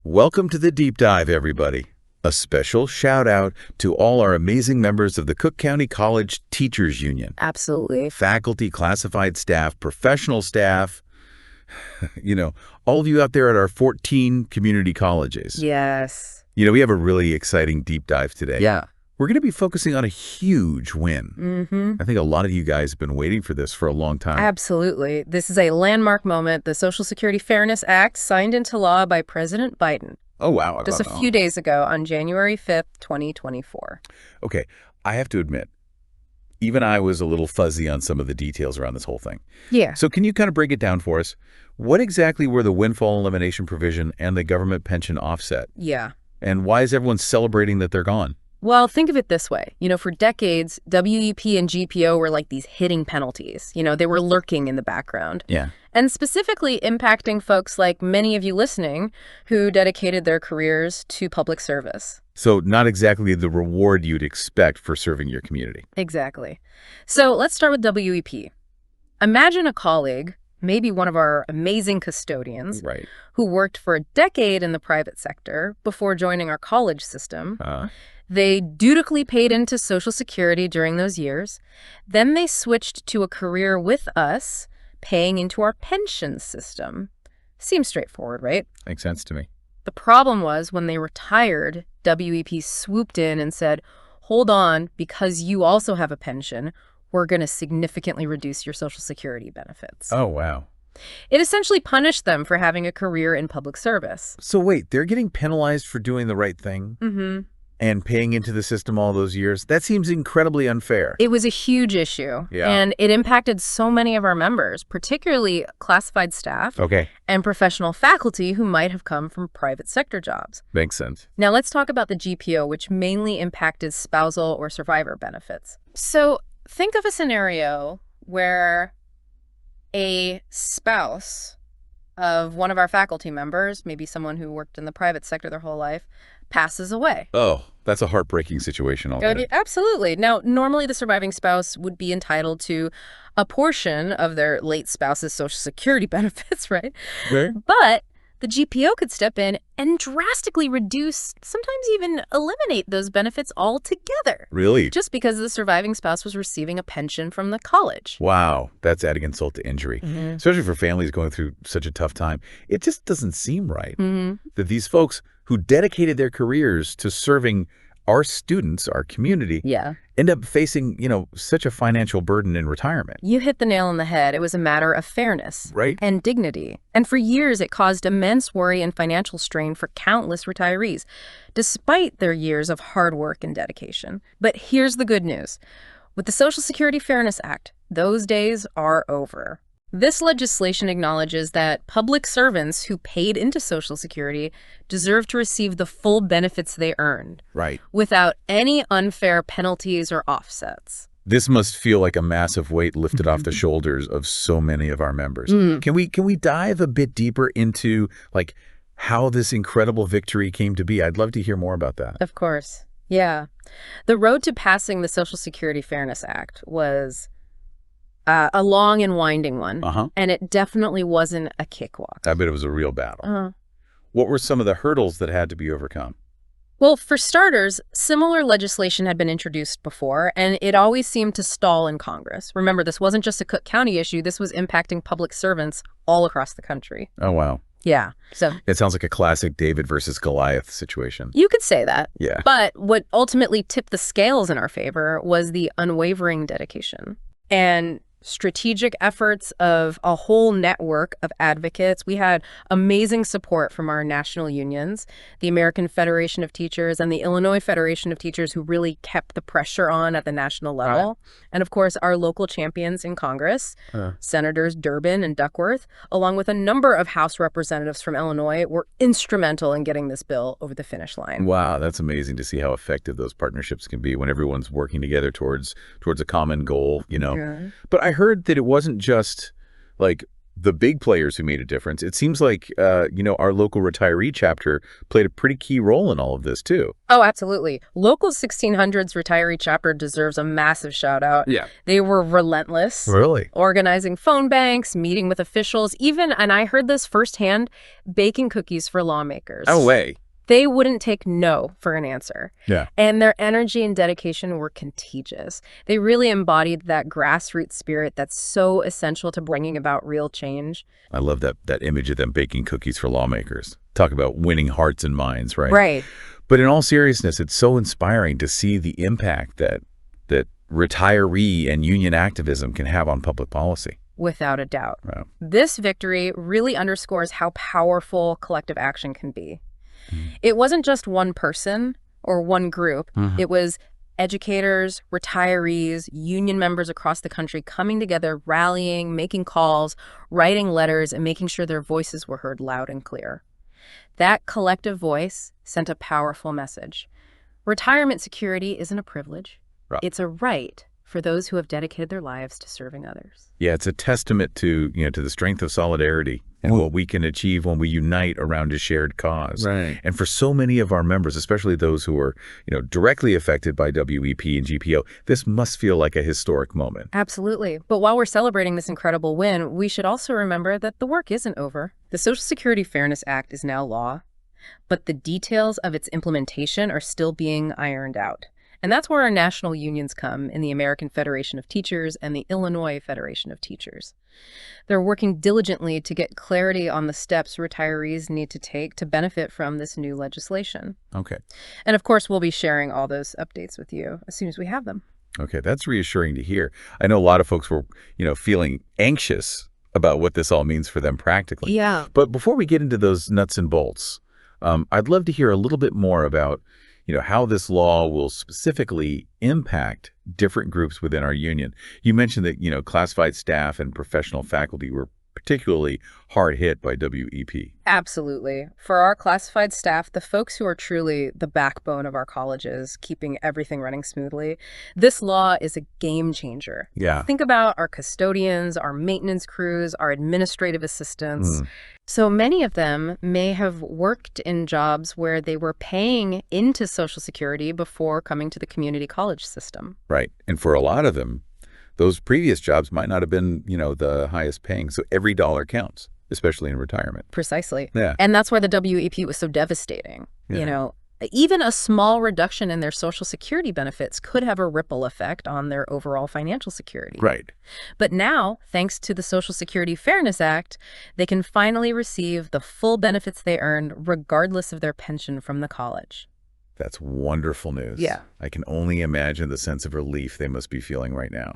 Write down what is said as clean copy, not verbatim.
Welcome to the Deep Dive, everybody. A special shout out to all our amazing members of the Cook County College Teachers Union. Absolutely. Faculty, classified staff, professional staff, all of you out there at our 14 community colleges. Yes. We have a really exciting deep dive today. Yeah. We're going to be focusing on a huge win. I think a lot of you guys have been waiting for this for a long time. Absolutely. This is a landmark moment. The Social Security Fairness Act signed into law by President Biden. Oh, wow. Just a few days ago on January 5th, 2024. Okay. I have to admit, even I was a little fuzzy on some of the details around this whole thing. Yeah. So can you kind of break it down for us? What exactly were the Windfall Elimination Provision and the government pension offset? Yeah. And why is everyone celebrating that they're gone? Well, think of it this way. For decades, WEP and GPO were like these hitting penalties. They were lurking in the background. Yeah. And specifically impacting folks like many of you listening who dedicated their careers to public service. So not exactly the reward you'd expect for serving your community. Exactly. So let's start with WEP. Imagine a colleague, maybe one of our amazing custodians, Right. who worked for a decade in the private sector before joining our college system. They dutifully paid into Social Security during those years. Then they switched to a career with us, paying into our pension system. Seems straightforward, right? Makes sense to me. The problem was when they retired, WEP swooped in and said, hold on, because you also have a pension, we're going to significantly reduce your Social Security benefits. Oh, wow. It essentially punished them for having a career in public service. So wait, they're getting penalized for doing the right thing? And paying into the system all those years? That seems incredibly unfair. It was a huge issue. Yeah. And it impacted so many of our members, particularly classified staff and professional faculty who might have come from private sector jobs. Makes sense. Now let's talk about the GPO, which mainly impacted spousal or survivor benefits. So think of a scenario where a spouse of one of our faculty members, maybe someone who worked in the private sector their whole life, passes away. Oh, that's a heartbreaking situation already. Absolutely. Now, normally the surviving spouse would be entitled to a portion of their late spouse's Social Security benefits, right? Right. But the GPO could step in and drastically reduce, sometimes even eliminate those benefits altogether. Really? Just because the surviving spouse was receiving a pension from the college. Wow, that's adding insult to injury, especially for families going through such a tough time. It just doesn't seem right that these folks who dedicated their careers to serving our students, our community, end up facing, such a financial burden in retirement. You hit the nail on the head. It was a matter of fairness and dignity. And for years, it caused immense worry and financial strain for countless retirees, despite their years of hard work and dedication. But here's the good news. With the Social Security Fairness Act, those days are over. This legislation acknowledges that public servants who paid into Social Security deserve to receive the full benefits they earned, without any unfair penalties or offsets. This must feel like a massive weight lifted off the shoulders of so many of our members. Can we dive a bit deeper into how this incredible victory came to be? I'd love to hear more about that. Of course. Yeah. The road to passing the Social Security Fairness Act was a long and winding one, and it definitely wasn't a cakewalk. I bet it was a real battle. What were some of the hurdles that had to be overcome? Well, for starters, similar legislation had been introduced before, and it always seemed to stall in Congress. Remember, this wasn't just a Cook County issue. This was impacting public servants all across the country. Oh, wow. Yeah. So it sounds like a classic David versus Goliath situation. You could say that. Yeah. But what ultimately tipped the scales in our favor was the unwavering dedication and strategic efforts of a whole network of advocates. We had amazing support from our national unions, the American Federation of Teachers and the Illinois Federation of Teachers, who really kept the pressure on at the national level. And of course, our local champions in Congress, Senators Durbin and Duckworth, along with a number of House representatives from Illinois, were instrumental in getting this bill over the finish line. Wow, that's amazing to see how effective those partnerships can be when everyone's working together towards a common goal, But I heard that it wasn't just the big players who made a difference, it seems like, our local retiree chapter played a pretty key role in all of this, too. Oh, absolutely. Local 1600s retiree chapter deserves a massive shout out. Yeah. They were relentless. Really? Organizing phone banks, meeting with officials, even, and I heard this firsthand, baking cookies for lawmakers. No way. They wouldn't take no for an answer. Yeah. And their energy and dedication were contagious. They really embodied that grassroots spirit that's so essential to bringing about real change. I love that image of them baking cookies for lawmakers. Talk about winning hearts and minds, right? Right. But in all seriousness, it's so inspiring to see the impact that retiree and union activism can have on public policy. Without a doubt. Wow. This victory really underscores how powerful collective action can be. It wasn't just one person or one group. It was educators, retirees, union members across the country coming together, rallying, making calls, writing letters, and making sure their voices were heard loud and clear. That collective voice sent a powerful message. Retirement security isn't a privilege. Right. It's a right for those who have dedicated their lives to serving others. Yeah, it's a testament to the strength of solidarity and what we can achieve when we unite around a shared cause. Right. And for so many of our members, especially those who are, directly affected by WEP and GPO, this must feel like a historic moment. Absolutely. But while we're celebrating this incredible win, we should also remember that the work isn't over. The Social Security Fairness Act is now law, but the details of its implementation are still being ironed out. And that's where our national unions come in the American Federation of Teachers and the Illinois Federation of Teachers. They're working diligently to get clarity on the steps retirees need to take to benefit from this new legislation. Okay. And of course, we'll be sharing all those updates with you as soon as we have them. Okay, that's reassuring to hear. I know a lot of folks were, feeling anxious about what this all means for them practically. Yeah. But before we get into those nuts and bolts, I'd love to hear a little bit more about how this law will specifically impact different groups within our union. You mentioned that, classified staff and professional faculty were particularly hard hit by WEP. Absolutely. For our classified staff, the folks who are truly the backbone of our colleges, keeping everything running smoothly, this law is a game changer. Yeah. Think about our custodians, our maintenance crews, our administrative assistants. So many of them may have worked in jobs where they were paying into Social Security before coming to the community college system. Right. And for a lot of them, those previous jobs might not have been, the highest paying. So every dollar counts, especially in retirement. Precisely. Yeah. And that's why the WEP was so devastating. Yeah. Even a small reduction in their Social Security benefits could have a ripple effect on their overall financial security. Right. But now, thanks to the Social Security Fairness Act, they can finally receive the full benefits they earned regardless of their pension from the college. That's wonderful news. Yeah. I can only imagine the sense of relief they must be feeling right now.